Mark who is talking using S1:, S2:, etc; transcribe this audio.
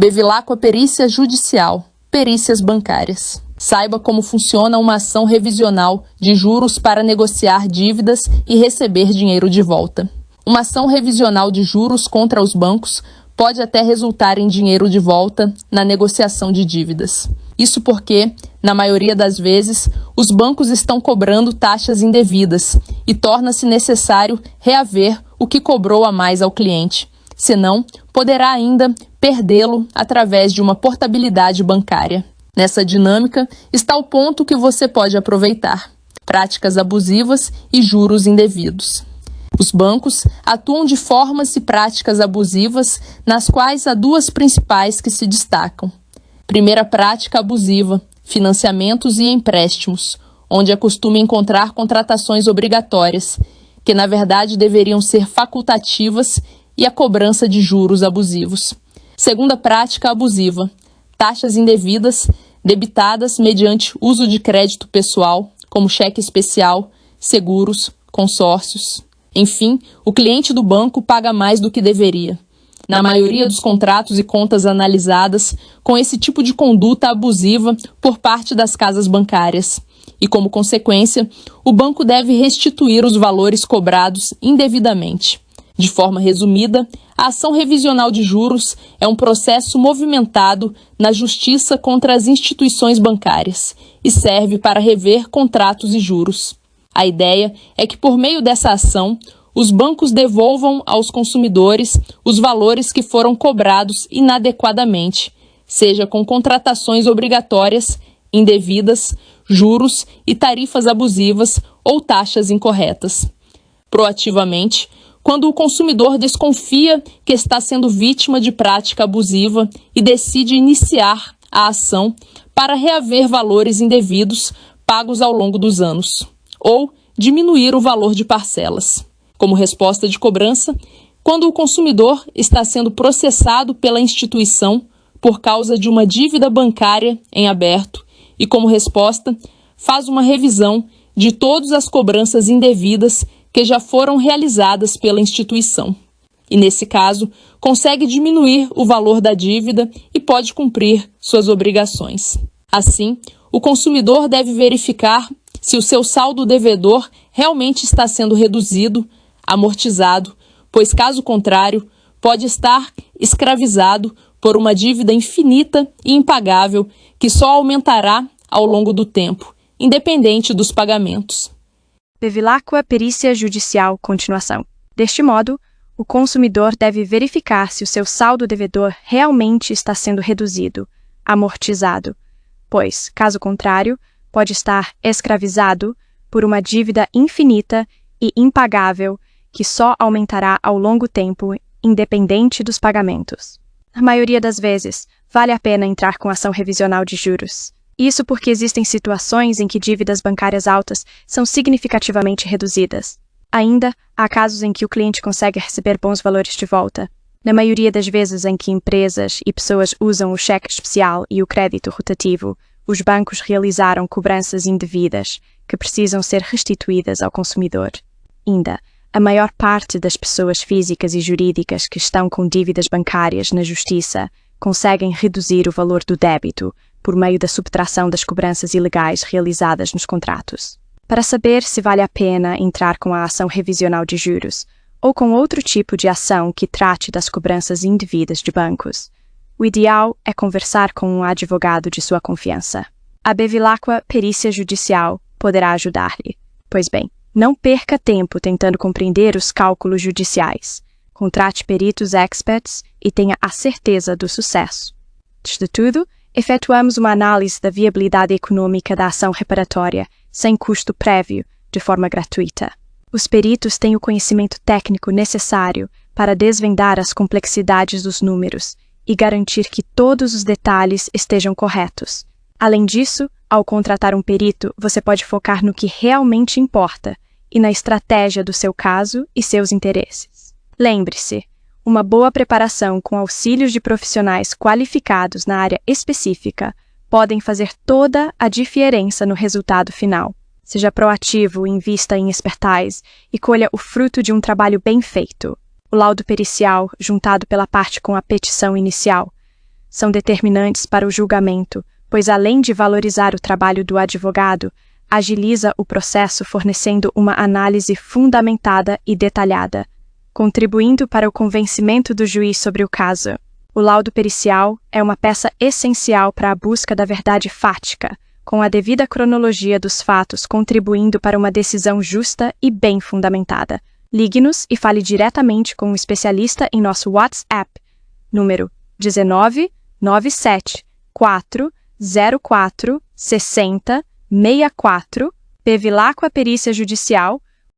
S1: Bevilacqua Perícia Judicial, Perícias Bancárias. Saiba como funciona uma ação revisional de juros para negociar dívidas e receber dinheiro de volta. Uma ação revisional de juros contra os bancos pode até resultar em dinheiro de volta na negociação de dívidas. Isso porque, na maioria das vezes, os bancos estão cobrando taxas indevidas e torna-se necessário reaver o que cobrou a mais ao cliente. Senão, poderá ainda perdê-lo através de uma portabilidade bancária. Nessa dinâmica está o ponto que você pode aproveitar: práticas abusivas e juros indevidos. Os bancos atuam de formas e práticas abusivas, nas quais há duas principais que se destacam. Primeira prática abusiva: financiamentos e empréstimos, onde é costume encontrar contratações obrigatórias, que na verdade deveriam ser facultativas, e a cobrança de juros abusivos. Segunda prática abusiva: taxas indevidas debitadas mediante uso de crédito pessoal, como cheque especial, seguros, consórcios. Enfim, o cliente do banco paga mais do que deveria. Na maioria dos contratos e contas analisadas, com esse tipo de conduta abusiva por parte das casas bancárias. E, como consequência, o banco deve restituir os valores cobrados indevidamente. De forma resumida, a ação revisional de juros é um processo movimentado na justiça contra as instituições bancárias e serve para rever contratos e juros. A ideia é que, por meio dessa ação, os bancos devolvam aos consumidores os valores que foram cobrados inadequadamente, seja com contratações obrigatórias, indevidas, juros e tarifas abusivas ou taxas incorretas. Proativamente, quando o consumidor desconfia que está sendo vítima de prática abusiva e decide iniciar a ação para reaver valores indevidos pagos ao longo dos anos, ou diminuir o valor de parcelas. Como resposta de cobrança, quando o consumidor está sendo processado pela instituição por causa de uma dívida bancária em aberto e, como resposta, faz uma revisão de todas as cobranças indevidas que já foram realizadas pela instituição. E, nesse caso, consegue diminuir o valor da dívida e pode cumprir suas obrigações. Assim, o consumidor deve verificar se o seu saldo devedor realmente está sendo reduzido, amortizado, pois, caso contrário, pode estar escravizado por uma dívida infinita e impagável que só aumentará ao longo do tempo, independente dos pagamentos.
S2: Bevilacqua Perícia Judicial Continuação. Deste modo, o consumidor deve verificar se o seu saldo devedor realmente está sendo reduzido, amortizado, pois, caso contrário, pode estar escravizado por uma dívida infinita e impagável que só aumentará ao longo tempo, independente dos pagamentos. Na maioria das vezes, vale a pena entrar com ação revisional de juros. Isso porque existem situações em que dívidas bancárias altas são significativamente reduzidas. Ainda, há casos em que o cliente consegue receber bons valores de volta. Na maioria das vezes em que empresas e pessoas usam o cheque especial e o crédito rotativo, os bancos realizaram cobranças indevidas que precisam ser restituídas ao consumidor. Ainda, a maior parte das pessoas físicas e jurídicas que estão com dívidas bancárias na justiça conseguem reduzir o valor do débito por meio da subtração das cobranças ilegais realizadas nos contratos. Para saber se vale a pena entrar com a ação revisional de juros ou com outro tipo de ação que trate das cobranças indevidas de bancos, o ideal é conversar com um advogado de sua confiança. A Bevilacqua Perícia Judicial poderá ajudar-lhe. Pois bem, não perca tempo tentando compreender os cálculos judiciais. Contrate peritos experts e tenha a certeza do sucesso. Antes de tudo, efetuamos uma análise da viabilidade econômica da ação reparatória, sem custo prévio, de forma gratuita. Os peritos têm o conhecimento técnico necessário para desvendar as complexidades dos números e garantir que todos os detalhes estejam corretos. Além disso, ao contratar um perito, você pode focar no que realmente importa e na estratégia do seu caso e seus interesses. Lembre-se, uma boa preparação com auxílios de profissionais qualificados na área específica podem fazer toda a diferença no resultado final. Seja proativo, invista em expertise e colha o fruto de um trabalho bem feito. O laudo pericial, juntado pela parte com a petição inicial, são determinantes para o julgamento, pois além de valorizar o trabalho do advogado, agiliza o processo fornecendo uma análise fundamentada e detalhada, contribuindo para o convencimento do juiz sobre o caso. O laudo pericial é uma peça essencial para a busca da verdade fática, com a devida cronologia dos fatos contribuindo para uma decisão justa e bem fundamentada. Ligue-nos e fale diretamente com um especialista em nosso WhatsApp, número 19 97 404 60 64, Bevilacqua Perícia Judicial,